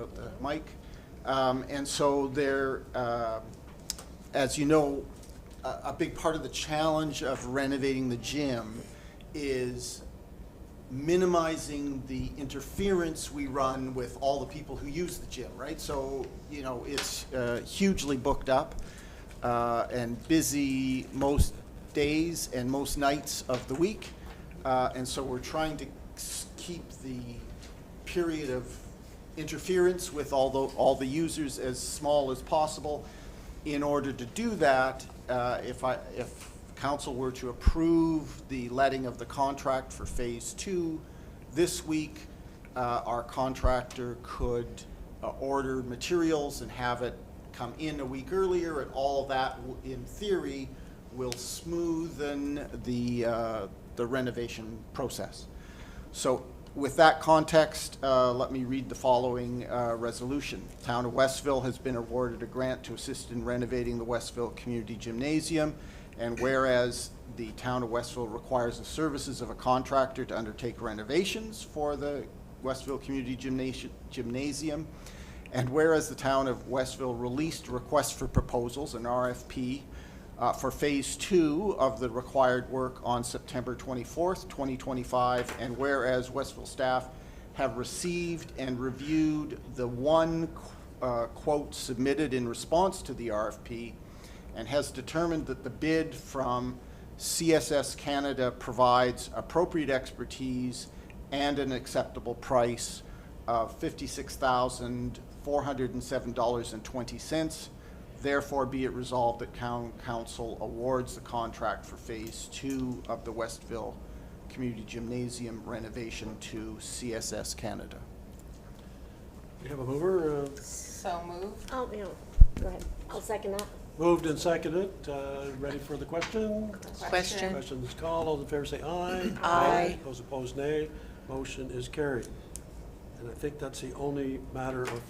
about the mic. And so there, as you know, a big part of the challenge of renovating the gym is minimizing the interference we run with all the people who use the gym, right? So, you know, it's hugely booked up and busy most days and most nights of the week. And so we're trying to keep the period of interference with all the users as small as possible. In order to do that, if council were to approve the letting of the contract for phase 2 this week, our contractor could order materials and have it come in a week earlier, and all that, in theory, will smoothen the renovation process. So with that context, let me read the following resolution. The Town of Westville has been awarded a grant to assist in renovating the Westville Community Gymnasium, and whereas the Town of Westville requires the services of a contractor to undertake renovations for the Westville Community Gymnasium, and whereas the Town of Westville released requests for proposals, an RFP, for phase 2 of the required work on September 24th, 2025, and whereas Westville staff have received and reviewed the one quote submitted in response to the RFP, and has determined that the bid from CSS Canada provides appropriate expertise and an acceptable price of $56,407.20. Therefore, be it resolved that Council awards the contract for phase 2 of the Westville Community Gymnasium renovation to CSS Canada. We have a mover. So moved. Oh, no, go ahead. I'll second that. Moved and seconded. Ready for the question? Question. Question is called. All those in favor say aye. Aye. Those opposed, nay. Motion is carried. And I think that's the only matter of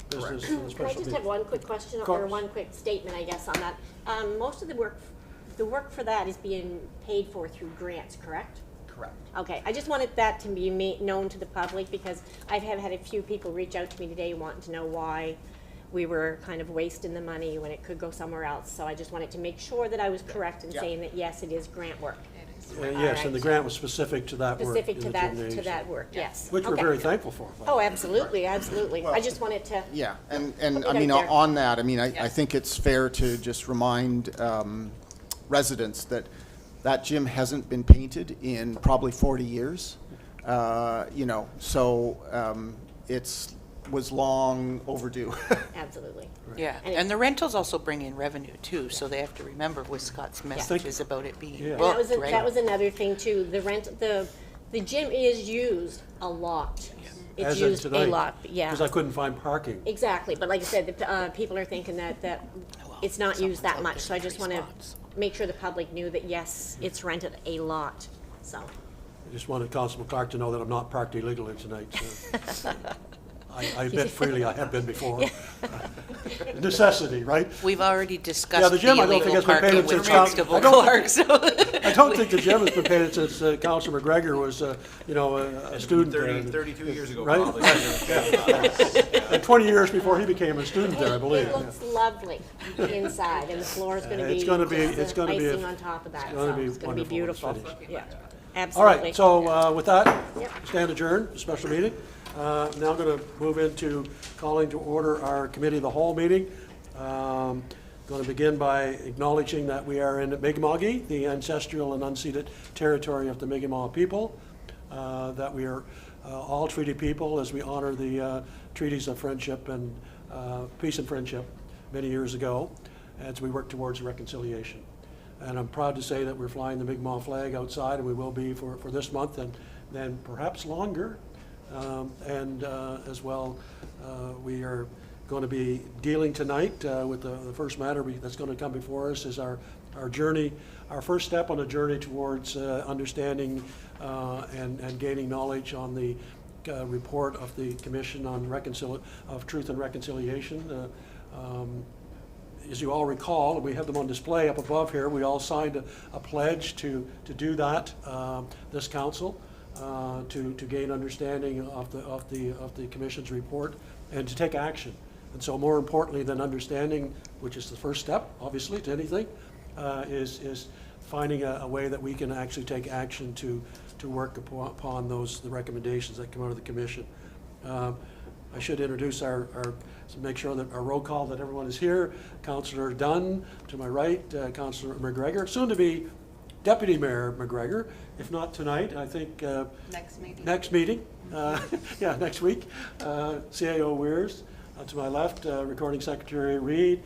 business for the Can I special just have meeting. one quick question Of or course. one quick statement, I guess, on that? Most of the work for that is being paid for through grants, correct? Correct. Okay, I just wanted that to be known to the public, because I have had a few people reach out to me today wanting to know why we were kind of wasting the money when it could go somewhere else. So I just wanted to make sure that I was correct in Yeah. saying that, yes, it is grant work. Yes, and the grant was specific to that work. Specific in to the that, gymnasium, work, yes. Which we're Okay. very thankful for. by the Oh, way. absolutely, absolutely. I just wanted to, Yeah, and Put I it mean, out there. on that, I mean, I Yes. think it's fair to just remind residents that that gym hasn't been painted in probably 40 years. You know, so was long overdue. absolutely. Yeah, And and the rentals also bring in revenue too, so they have to remember with Scott's messages about it being Yeah. And that was, booked, right? that was another thing too, the gym is used a lot. It's As of used a tonight, lot, yeah. Because I couldn't find parking. Exactly, but like I said, people are thinking that Well, it's not used that someone's much, out so I there just for wanna spots. make sure the public knew that, yes, it's rented a lot, so. I just wanted Constable Clark to know that I'm not parked illegally tonight. So. I admit freely I have been before. Necessity, right? We've already Yeah, discussed the the gym, I don't think illegal has been parking painted with since Con- Constable I don't Clark, so. I don't think the gym has been painted since Councilor McGregor was, a student there. 32 years ago, Right? probably. And 20 years before he became a student there, I believe. It looks lovely inside, and the floor is gonna be It's gonna be- just it's the gonna be a- icing on top of that, it's gonna so be it's gonna be wonderful when it's beautiful. finished. Yeah, All absolutely. right, so with that, Yep. stand adjourned, the special meeting. Now going to move into calling to order our committee of the whole meeting. Going to begin by acknowledging that we are in Mi'kmaq, the ancestral and unceded territory of the Mi'kmaq people, that we are all treaty people as we honor the treaties of friendship and peace and friendship many years ago as we work towards reconciliation. And I'm proud to say that we're flying the Mi'kmaq flag outside, and we will be for this month and then perhaps longer. As well, we are going to be dealing tonight with the first matter that's going to come before us is our journey, our first step on a journey towards understanding and gaining knowledge on the report of the Commission on Truth and Reconciliation. As you all recall, and we have them on display up above here, we all signed a pledge to do that, this council, to gain understanding of the Commission's report and to take action. And so more importantly than understanding, which is the first step, obviously, to anything, is finding a way that we can actually take action to work upon the recommendations that come out of the commission. I should introduce so make sure that our roll call, that everyone is here. Councillor Dunn, to my right, Councillor McGregor, soon to be Deputy Mayor McGregor, if not tonight, I think next meeting, yeah, next week. CAO Weirs, to my left, Recording Secretary Reid,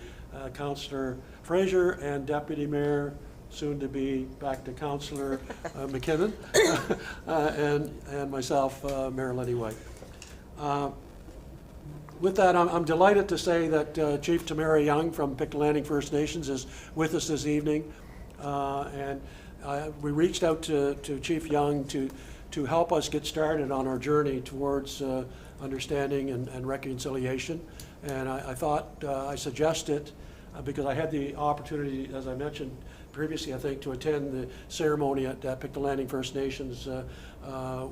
Councillor Fraser, and Deputy Mayor, soon to be back to Councillor McKinnon, and myself, Mayor Lenny White. With that, I'm delighted to say that Chief Tamara Young from Pictou Landing First Nations is with us this evening. And we reached out to Chief Young to help us get started on our journey towards understanding and reconciliation. And I thought I suggested, because I had the opportunity, as I mentioned previously, I think, to attend the ceremony at Pictou Landing First Nations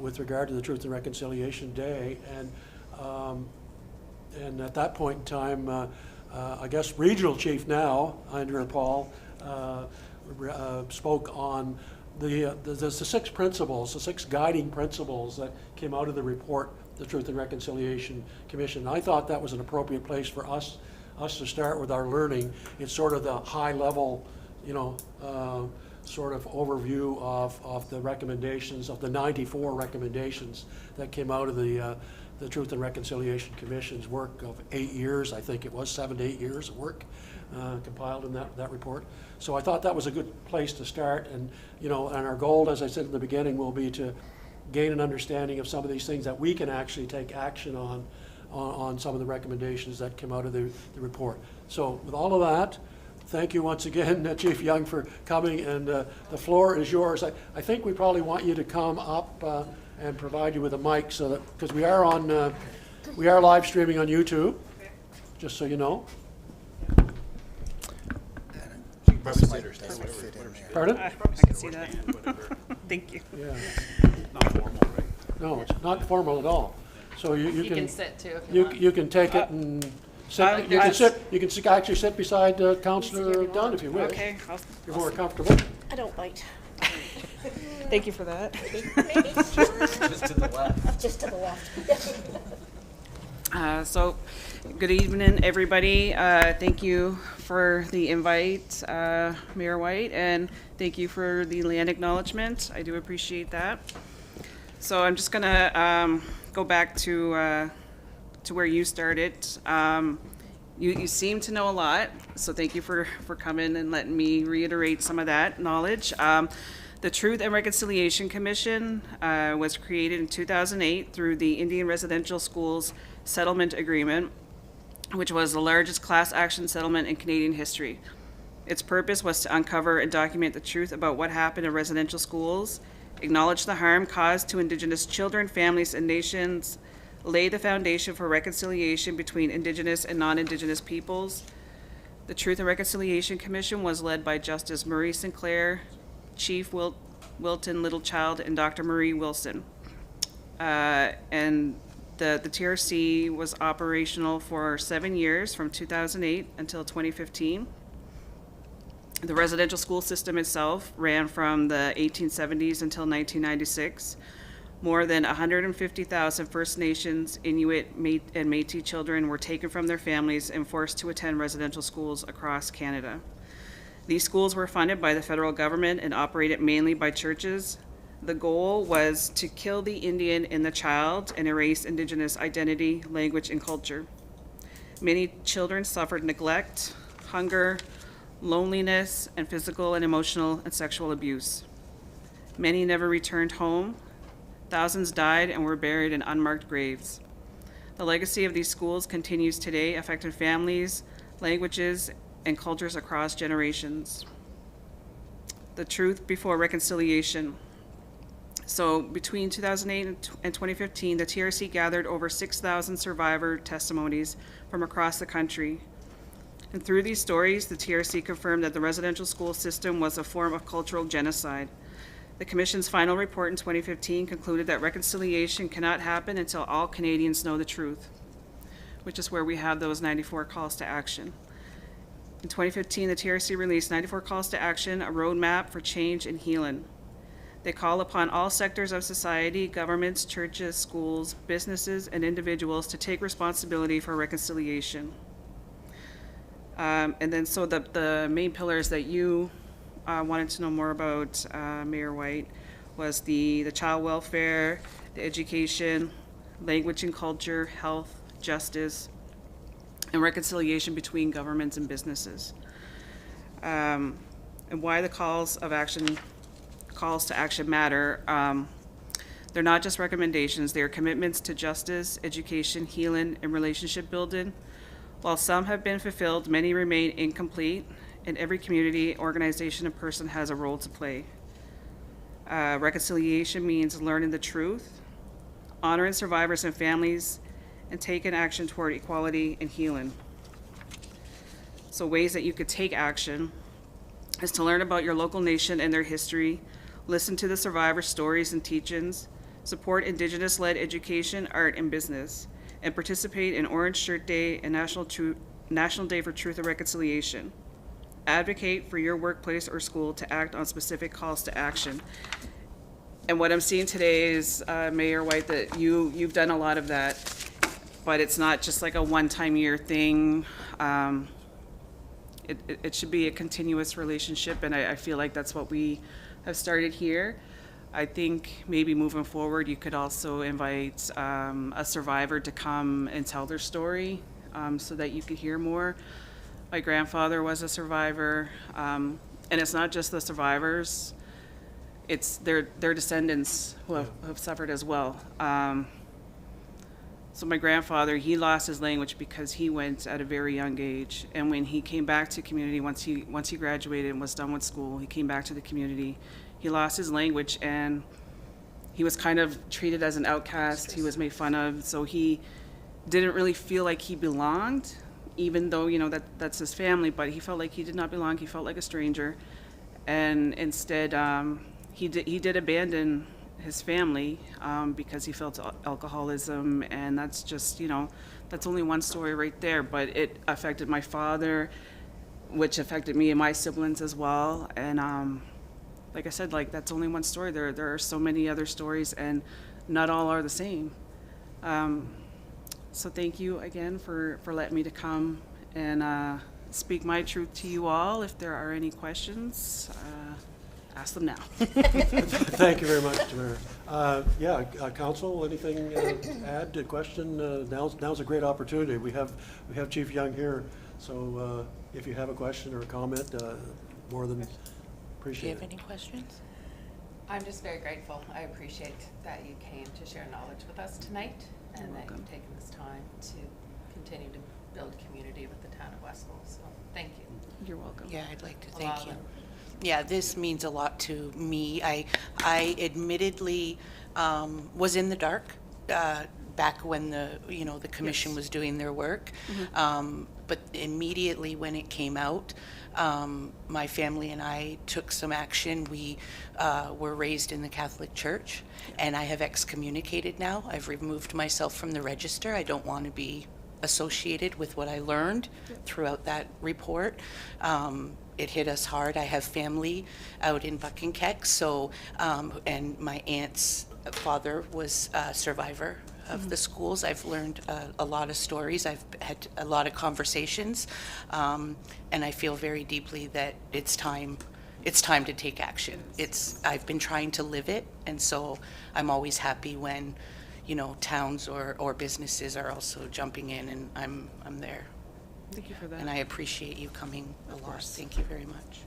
with regard to the Truth and Reconciliation Day. And at that point in time, I guess Regional Chief now, Andrea Paul, spoke on the 6 principles, the 6 guiding principles that came out of the report, the Truth and Reconciliation Commission. I thought that was an appropriate place for us to start with our learning. It's sort of the high level, sort of overview of the recommendations, of the 94 recommendations that came out of the Truth and Reconciliation Commission's work of 8 years, I think it was 7 to 8 years of work compiled in that report. So I thought that was a good place to start, and and our goal, as I said in the beginning, will be to gain an understanding of some of these things that we can actually take action on some of the recommendations that came out of the report. So with all of that, thank you once again, Chief Young, for coming, and the floor is yours. I think we probably want you to come up and provide you with a mic, so that, because we are live streaming on YouTube, just so you know. Pardon? I can see that. Thank you. Yeah. Not formal, right? No, it's not formal at all. So you can sit too if you you can take it and sit. You can sit. You can actually sit beside Councillor Dunn if you wish. Okay, If you're more comfortable. I don't bite. thank you for that. Maybe. Just to the left. Just to the left. So, good evening, everybody. Thank you for the invite, Mayor White, and thank you for the land acknowledgement. I do appreciate that. So I'm just gonna go back to where you started. You seem to know a lot, so thank you for coming and letting me reiterate some of that knowledge. The Truth and Reconciliation Commission was created in 2008 through the Indian Residential Schools Settlement Agreement, which was the largest class action settlement in Canadian history. Its purpose was to uncover and document the truth about what happened in residential schools, acknowledge the harm caused to Indigenous children, families, and nations, lay the foundation for reconciliation between Indigenous and non-Indigenous peoples. The Truth and Reconciliation Commission was led by Justice Murray Sinclair, Chief Wilton Littlechild, and Dr. Marie Wilson. And the TRC was operational for 7 years, from 2008 until 2015. The residential school system itself ran from the 1870s until 1996. More than 150,000 First Nations, Inuit, and Métis children were taken from their families and forced to attend residential schools across Canada. These schools were funded by the federal government and operated mainly by churches. The goal was to kill the Indian in the child and erase Indigenous identity, language, and culture. Many children suffered neglect, hunger, loneliness, and physical and emotional and sexual abuse. Many never returned home. Thousands died and were buried in unmarked graves. The legacy of these schools continues today, affecting families, languages, and cultures across generations. The Truth Before Reconciliation. So between 2008 and 2015, the TRC gathered over 6,000 survivor testimonies from across the country. And through these stories, the TRC confirmed that the residential school system was a form of cultural genocide. The Commission's final report in 2015 concluded that reconciliation cannot happen until all Canadians know the truth. which is where we have those 94 calls to action. In 2015, the TRC released 94 calls to action, a roadmap for change and healing. They call upon all sectors of society, governments, churches, schools, businesses, and individuals to take responsibility for reconciliation. And then, so the main pillars that you wanted to know more about, Mayor White, was the child welfare, the education, language and culture, health, justice, and reconciliation between governments and businesses. And why the calls to action matter. They're not just recommendations, they are commitments to justice, education, healing, and relationship building. While some have been fulfilled, many remain incomplete, and every community, organization, and person has a role to play. Reconciliation means learning the truth, honoring survivors and families, and taking action toward equality and healing. So ways that you could take action is to learn about your local nation and their history, listen to the survivor stories and teachings, support Indigenous-led education, art, and business, and participate in Orange Shirt Day and National Day for Truth and Reconciliation. Advocate for your workplace or school to act on specific calls to action. And what I'm seeing today is, Mayor White, that you've done a lot of that, but it's not just like a one-time year thing. It should be a continuous relationship, and I feel like that's what we have started here. I think maybe moving forward, you could also invite a survivor to come and tell their story, so that you could hear more. My grandfather was a survivor, and it's not just the survivors, it's their descendants who have suffered as well. So my grandfather, he lost his language because he went at a very young age. And when he came back to community, once he graduated and was done with school, he came back to the community. He lost his language, and he was kind of treated as an outcast. He was made fun of. So he didn't really feel like he belonged, even though, you know, that's his family, but he felt like he did not belong. He felt like a stranger. And instead, he did abandon his family because he felt alcoholism, and that's just, you know, that's only one story right there, but it affected my father, which affected me and my siblings as well. And like I said, like, that's only one story. There are so many other stories, and not all are the same. So thank you again for letting me to come and speak my truth to you all. If there are any questions, ask them now. Thank you very much, Mayor. Council, anything to add to question? Now's a great opportunity. We have Chief Young here, so if you have a question or a comment, more than Do you appreciate have it. any questions? I'm just very grateful. I appreciate that you came to share knowledge with us tonight, and that you've taken this time to continue to build community with the town of Westville. So thank you. You're welcome. Yeah, I'd like to A lot thank you. of- Yeah, this means a lot to me. I admittedly was in the dark back when the commission was doing their work. But immediately when it came out, my family and I took some action. We were raised in the Catholic Church, and I have excommunicated now. I've removed myself from the register. I don't want to be associated with what I learned throughout that report. It hit us hard. I have family out in Buckingham, so, and my aunt's father was a survivor of the schools. I've learned a lot of stories. I've had a lot of conversations, and I feel very deeply that it's time to take action. I've been trying to live it, and so I'm always happy when, towns or businesses are also jumping in, and I'm there. Thank you for that. And I appreciate you coming along. Thank you very much.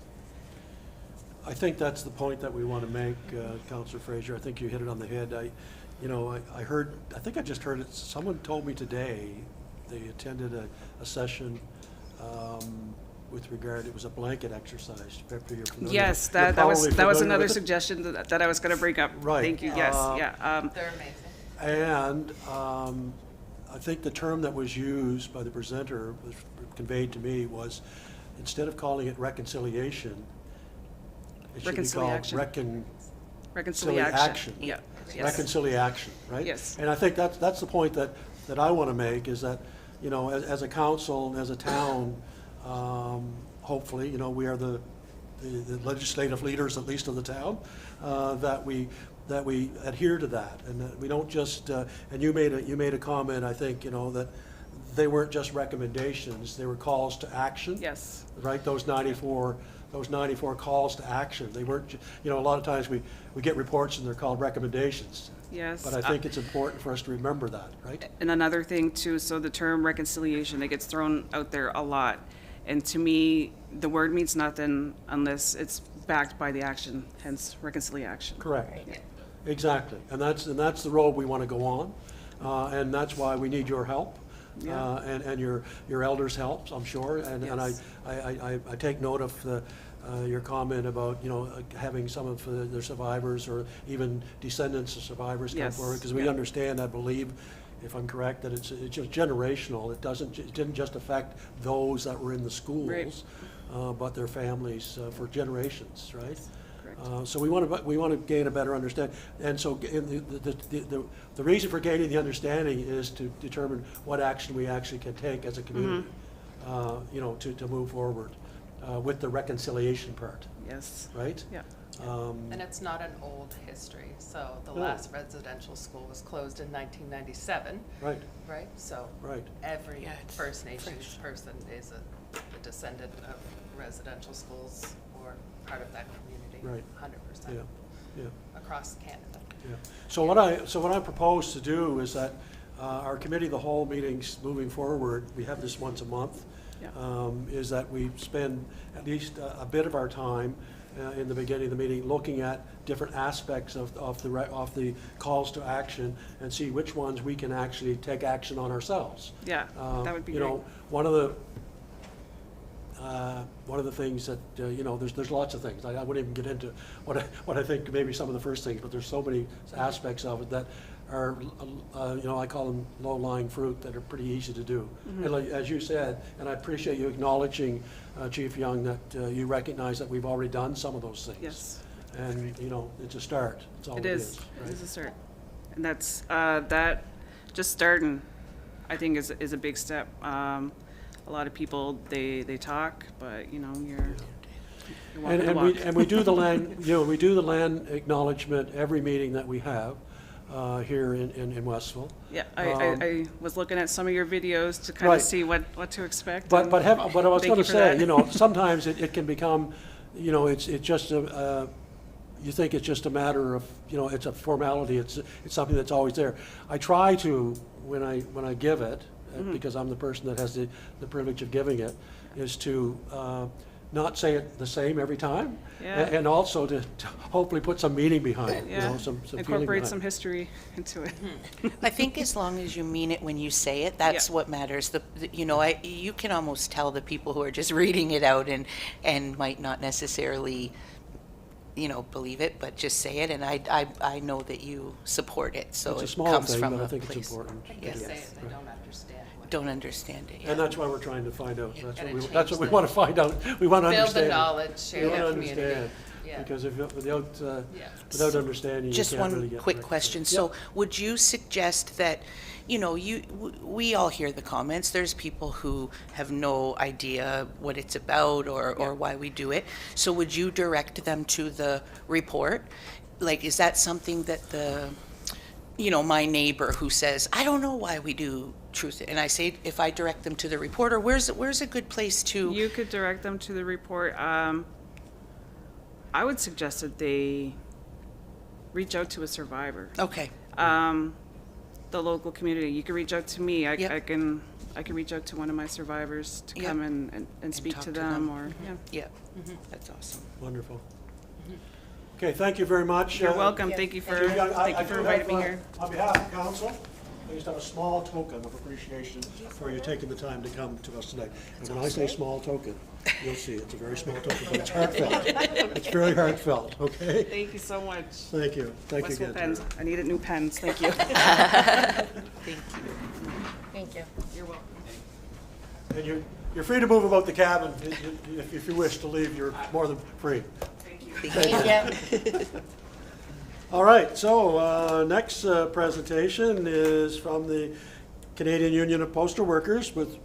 I think that's the point that we want to make, Councillor Fraser. I think you hit it on the head. I think I just heard it, someone told me today, they attended a session with regard, it was a blanket exercise. Pepper, you're familiar. Yes, You're that was probably another familiar with it. suggestion that I was going to bring up. Right. Thank you. Yes, yeah. They're amazing. And I think the term that was used by the presenter, was conveyed to me, was instead of calling it reconciliation, it should be called Reconciliation. reconciliation. Yeah. Yes. Reconciliation, right? Yes. And I think that's the point that I want to make, is that, you know, as a council, as a town, hopefully, you know, we are the legislative leaders, at least of the town, that we adhere to that, and that we don't just, and you made a comment, I think, you know, that they weren't just recommendations, they were calls to action. Yes. Right, those 94 calls to action. They weren't, you know, a lot of times we get reports and they're called recommendations. Yes. But I think it's important for us to remember that, right? And another thing too, so the term reconciliation, it gets thrown out there a lot. And to me, the word means nothing unless it's backed by the action, hence reconciliation. Correct. Exactly. And that's the road we want to go on. And that's why we need your help. Yeah. And your elders' help, I'm sure. And Yes. I take note of your comment about, you know, having some of the survivors or even descendants of survivors come Yes. forward. Because we Yeah. understand, I believe, if I'm correct, that it's just generational. It didn't just affect those that were in the schools, but their families for generations, right? Correct. So we want to gain a better understanding. And so the reason for gaining the understanding is to determine what action we actually can take as a community, you know, to move forward with the reconciliation part, Yes. right? Yeah. And it's not an old history, so the No. last residential school was closed in 1997, Right, right? So right. every Yeah, it's First Nations fresh. person is a descendant of residential schools or part of that community. Right. 100%. Yeah, yeah. Across Canada. Yeah. So what I propose to do is that our committee of the whole meetings moving forward, we have this once a month, Yeah. is that we spend at least a bit of our time in the beginning of the meeting looking at different aspects of the calls to action and see which ones we can actually take action on ourselves. Yeah, that would be You great. know, one of the things that, you know, there's lots of things. I wouldn't even get into what I think maybe some of the first things, but there's so many aspects of it that are, you know, I call them low-lying fruit that are pretty easy to do. And like, as you said, and I appreciate you acknowledging, Chief Young, that you recognize that we've already done some of those things. Yes. And, you know, it's a start. It's all It it is. is. It right? is a start. And that's, that, just starting, I think is a big step. A lot of people, they talk, but, you know, you're walking the walk. And we do the land, you know, we do the land acknowledgement every meeting that we have here in Westville. Yeah, Um, I was looking at some of your videos to kind Right. of see what to expect. But and I was thank going you to for say, that. you know, sometimes it can become, you know, it's just you think it's just a matter of, you know, it's a formality. It's something that's always there. I try to when I give it, because I'm the person that has the privilege of giving it, is to not say it the same every time, Yeah. and also to hopefully put some meaning behind it, you Yeah, know, some feeling incorporate behind some it. history into it. I think as long as you mean it when you say it, that's Yeah. what matters. You know, you can almost tell the people who are just reading it out and might not necessarily, you know, believe it, but just say it. And I know that you support it, so It's a it small comes thing, from but I a think it's place. important. They Yes. say it, they don't understand. Don't understand it. And Yeah. that's why we're trying to find out. That's gotta what change we the- want to find out. We want to Build understand. the knowledge, share We want the to community. understand. Yeah. Because if, without, Yeah. without understanding, you Just can't really one get. quick right. question. Yeah. So would you suggest that, you know, we all hear the comments. There's people who have no idea what it's about or why we do it. So would you direct them to the report? Like, is that something that you know, my neighbor who says, I don't know why we do truth, and I say, if I direct them to the report, or where's a good place to? You could direct them to the report. I would suggest that they reach out to a survivor. Okay, The local community. You can reach out to me. Yep. I can reach out to one of my survivors to Yep. come and speak talk to to them them. or, yeah. yeah, that's awesome. Wonderful. Okay, thank you very much. You're welcome. Thank you for Chief Young, I thank you for do inviting have, me here. On behalf of council, I just have a small token of appreciation for you taking the time to come to us tonight. And when I say small token, you'll see, it's a very small token, but it's heartfelt. It's very heartfelt, okay? Thank you so much. Thank you. Thank you Westwood again. pens. I needed new pens. Thank you. Thank you. Thank you. You're welcome. And you're free to move about the cabin. If you wish to leave, you're more than free. Thank you. All right, so next presentation is from the Canadian Union of Postal Workers with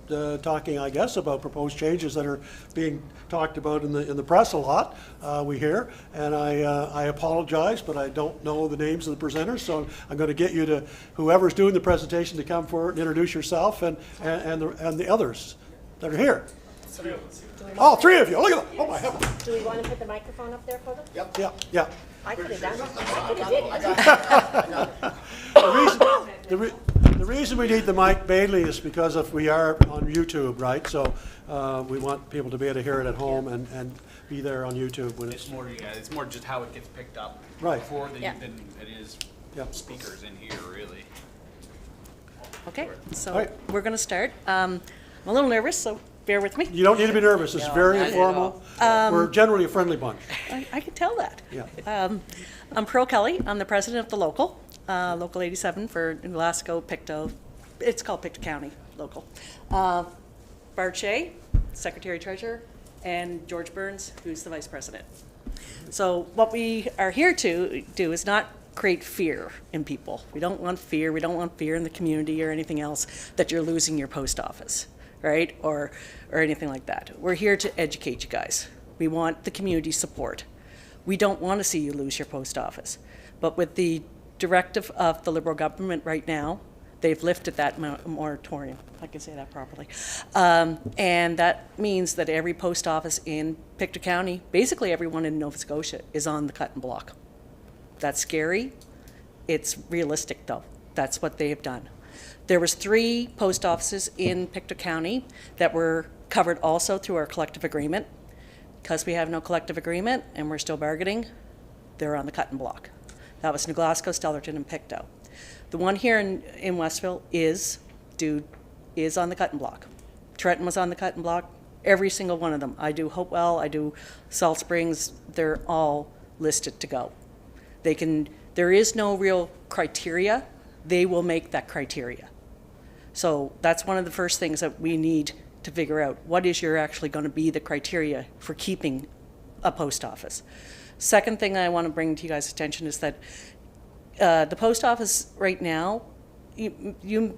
talking, I guess, about proposed changes that are being talked about in the press a lot, we hear. And I apologize, but I don't know the names of the presenters, so I'm going to get you to, whoever's doing the presentation, to come forward and introduce yourself and the others that are here. Oh, three of you, look at that. Oh, my heavens. Do we want to put the microphone up there for them? Yeah. I could have done it. I could have did it. The reason we need the mic mainly is because if we are on YouTube, right? So we want people to be able to hear it at home and be there on YouTube when It's more, yeah, it's more just how it gets picked up. Right. Before the, Yeah. than it is Yeah. speakers in here, really. Okay, All so right. we're going to start. I'm a little nervous, so bear with me. You don't need to be nervous. It's very not at informal. We're generally a friendly bunch. I can tell that. Yeah. I'm Pearl Kelly. I'm the president of the local, Local 87 for Glasgow, Pictou. It's called Pictou County Local. Bart Shea, secretary treasurer, and George Burns, who's the vice president. So what we are here to do is not create fear in people. We don't want fear. We don't want fear in the community or anything else that you're losing your post office, right? Or anything like that. We're here to educate you guys. We want the community support. We don't want to see you lose your post office. But with the directive of the Liberal government right now, they've lifted that moratorium, if I can say that properly. And that means that every post office in Pictou County, basically everyone in Nova Scotia, is on the cut and block. That's scary. It's realistic, though. That's what they have done. There was 3 post offices in Pictou County that were covered also through our collective agreement. Because we have no collective agreement and we're still bargaining, they're on the cut and block. That was New Glasgow, Stellarton, and Pictou. The one here in Westville is on the cut and block. Trenton was on the cut and block. Every single one of them. I do Hopewell, I do Salt Springs. They're all listed to go. There is no real criteria. They will make that criteria. So that's one of the first things that we need to figure out. What is actually going to be the criteria for keeping a post office? Second thing I want to bring to you guys' attention is that the post office right now, you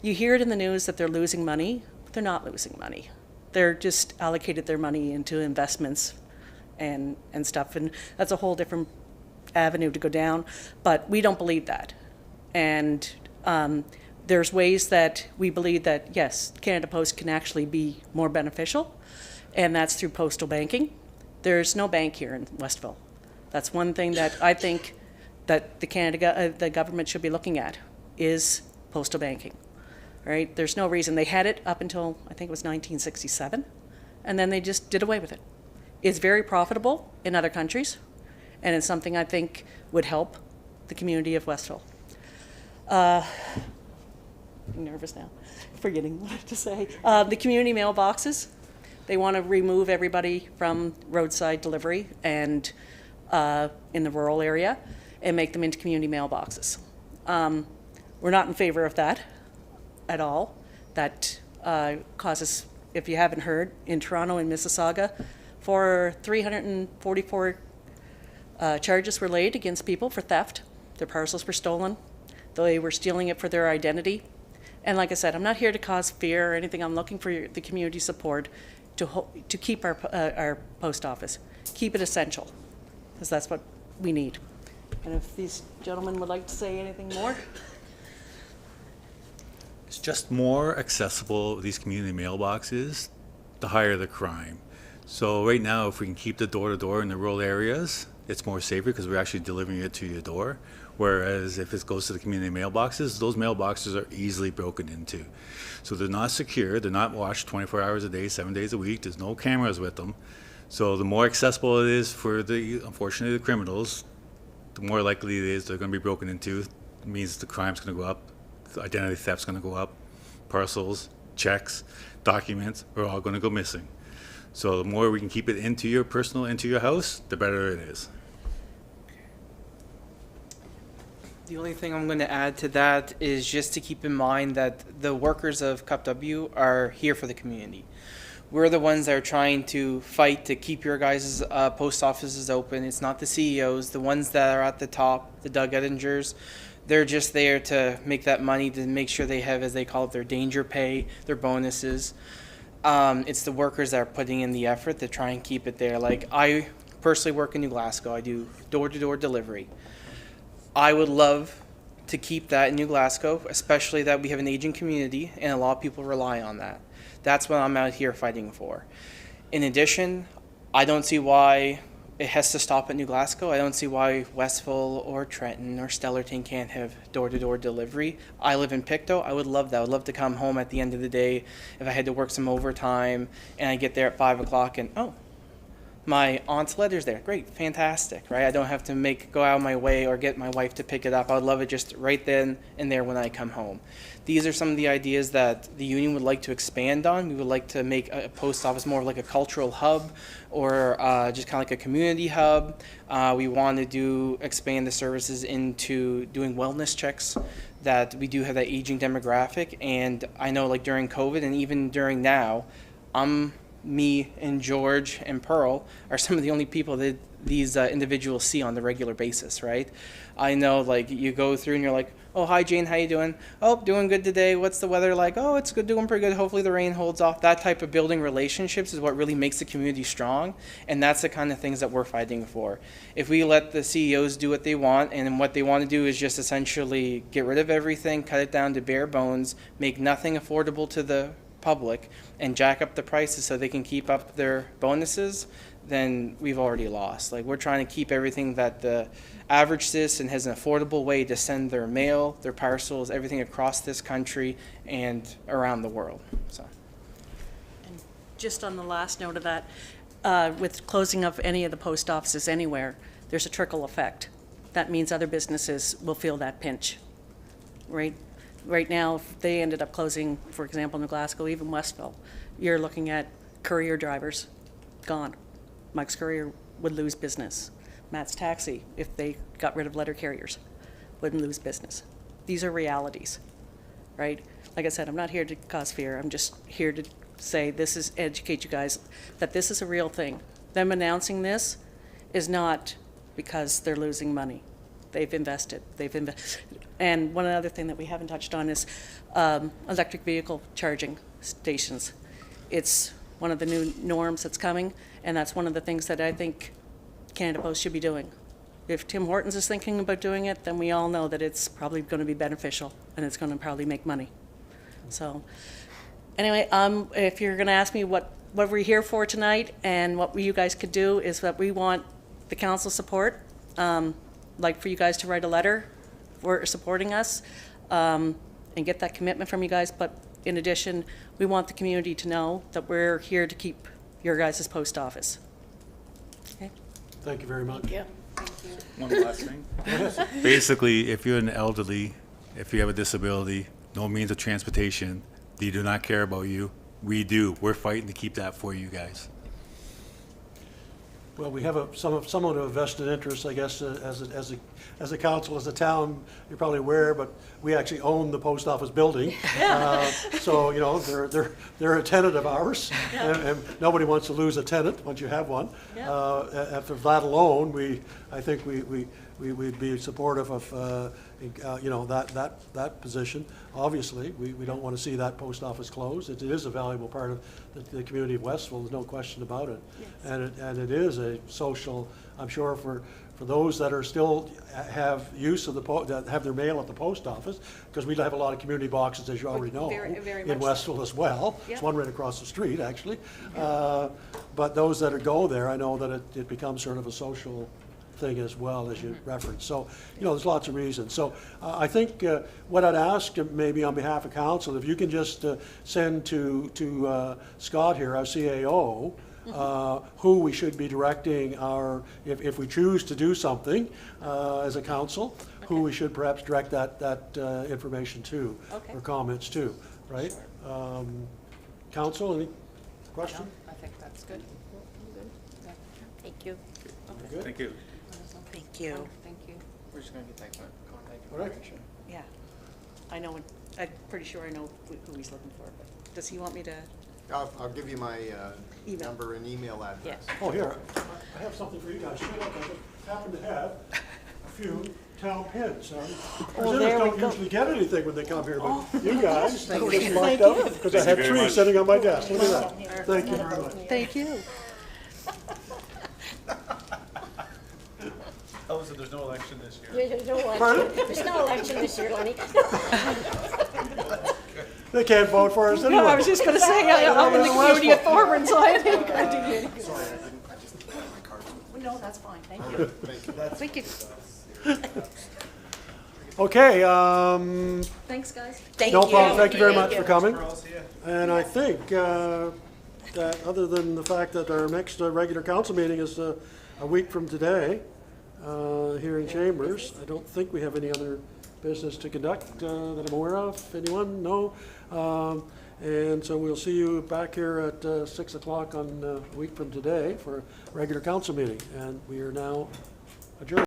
hear it in the news that they're losing money. They're not losing money. They're just allocated their money into investments and stuff, and that's a whole different avenue to go down, but we don't believe that. And there's ways that we believe that, yes, Canada Post can actually be more beneficial, and that's through postal banking. There's no bank here in Westville. That's one thing that I think that the government should be looking at, is postal banking, right? There's no reason. They had it up until, I think it was 1967, and then they just did away with it. It's very profitable in other countries, and it's something I think would help the community of Westville. I'm nervous now, forgetting what to say. The community mailboxes, they want to remove everybody from roadside delivery and in the rural area and make them into community mailboxes. We're not in favor of that at all. That causes, if you haven't heard, in Toronto and Mississauga, 344 charges were laid against people for theft. Their parcels were stolen. They were stealing it for their identity. And like I said, I'm not here to cause fear or anything. I'm looking for the community support to keep our post office. Keep it essential, because that's what we need. And if these gentlemen would like to say anything more? It's just more accessible, these community mailboxes, the higher the crime. So right now, if we can keep the door-to-door in the rural areas, it's more safer because we're actually delivering it to your door. Whereas if it goes to the community mailboxes, those mailboxes are easily broken into. So they're not secure, they're not watched 24 hours a day, 7 days a week, there's no cameras with them. So the more accessible it is for unfortunately, the criminals, the more likely it is they're going to be broken into. It means the crime's going to go up, the identity theft's going to go up, parcels, checks, documents are all going to go missing. So the more we can keep it into your house, the better it is. The only thing I'm going to add to that is just to keep in mind that the workers of CUPW are here for the community. We're the ones that are trying to fight to keep your guys' post offices open. It's not the CEOs, the ones that are at the top, the Doug Ettingers. They're just there to make that money, to make sure they have, as they call it, their danger pay, their bonuses. It's the workers that are putting in the effort to try and keep it there. Like, I personally work in New Glasgow. I do door-to-door delivery. I would love to keep that in New Glasgow, especially that we have an aging community and a lot of people rely on that. That's what I'm out here fighting for. In addition, I don't see why it has to stop at New Glasgow. I don't see why Westville or Trenton or Stellarton can't have door-to-door delivery. I live in Pictou. I would love that. I would love to come home at the end of the day if I had to work some overtime and I get there at 5 o'clock and, oh, my aunt's letter's there. Great, fantastic, right? I don't have to go out of my way or get my wife to pick it up. I would love it just right then and there when I come home. These are some of the ideas that the union would like to expand on. We would like to make a post office more like a cultural hub or just kind of like a community hub. We want to expand the services into doing wellness checks, that we do have that aging demographic. And I know like during COVID and even during now, me and George and Pearl are some of the only people that these individuals see on the regular basis, right? I know, like, you go through and you're like, oh, hi, Jane, how you doing? Oh, doing good today. What's the weather like? Oh, it's good, doing pretty good. Hopefully the rain holds off. That type of building relationships is what really makes the community strong, and that's the kind of things that we're fighting for. If we let the CEOs do what they want, and what they want to do is just essentially get rid of everything, cut it down to bare bones, make nothing affordable to the public, and jack up the prices so they can keep up their bonuses, then we've already lost. Like, we're trying to keep everything that the average citizen has an affordable way to send their mail, their parcels, everything across this country and around the world. So, Just on the last note of that, with closing of any of the post offices anywhere, there's a trickle effect. That means other businesses will feel that pinch, right? Right now, if they ended up closing, for example, New Glasgow, even Westville, you're looking at courier drivers gone. Mike's Courier would lose business. Matt's Taxi, if they got rid of letter carriers, would lose business. These are realities, right? Like I said, I'm not here to cause fear. I'm just here to say educate you guys that this is a real thing. Them announcing this is not because they're losing money. They've invested. And one other thing that we haven't touched on is electric vehicle charging stations. It's one of the new norms that's coming, and that's one of the things that I think Canada Post should be doing. If Tim Hortons is thinking about doing it, then we all know that it's probably going to be beneficial, and it's going to probably make money. So, anyway, if you're going to ask me what we're here for tonight and what you guys could do, is that we want the council support. Like for you guys to write a letter for supporting us and get that commitment from you guys. But in addition, we want the community to know that we're here to keep your guys' post office. Okay. Thank you very much. Yeah. One last thing. Basically, if you're an elderly, if you have a disability, no means of transportation, they do not care about you. We do. We're fighting to keep that for you guys. Well, we have somewhat of a vested interest, I guess, as a council, as a town. You're probably aware, but we actually own the post office building. So, you know, they're a tenant of ours, and nobody wants to lose a tenant once you have one. After that alone, I think we'd be supportive of, you know, that position. Obviously, we don't want to see that post office closed. It is a valuable part of the community of Westville, there's no question about it. Yes. And it is a social, I'm sure, for those that are still have use of that have their mail at the post office, because we have a lot of community boxes, as you already know, very in Westville as well. There's one right across the street, actually. But those that go there, I know that it becomes sort of a social thing as well, as you referenced. So, you know, there's lots of reasons. So I think what I'd ask, maybe on behalf of council, if you can just send to Scott here, our CAO, who we should be directing if we choose to do something as a council, who we should perhaps direct that information to, or comments to, right? Council, any question? I think that's good. Thank you. Good? Thank you. Thank you. Thank you. we're just going to get that contact All right. information. Yeah. I'm pretty sure I know who he's looking for, but does he want me to? I'll give you my Email. number and email address. Oh, here, I have something for you guys. I happen to have a few town pins. Well, Presenters there we don't go. usually get anything when they come here, but you guys just lucked out because I had 3 sitting on my desk. Look at that. Thank you very much. Thank you. Oh, so there's no election this year? There's no election, there's no election this year, Lenny. They can't vote for us anyway. No, I was just gonna say, I'm in the community of Thorburn, so I think I do. I just didn't have my cards with me. No, that's fine, thank you. Thank you. Thank you. Okay, Thanks, guys. Thank no you. problem. Thank you very much Thank for you. coming. And I think that other than the fact that our next regular council meeting is a week from today here in Chambers, I don't think we have any other business to conduct that I'm aware of. Anyone? No? And so we'll see you back here at 6 o'clock on a week from today for a regular council meeting. And we are now adjourned.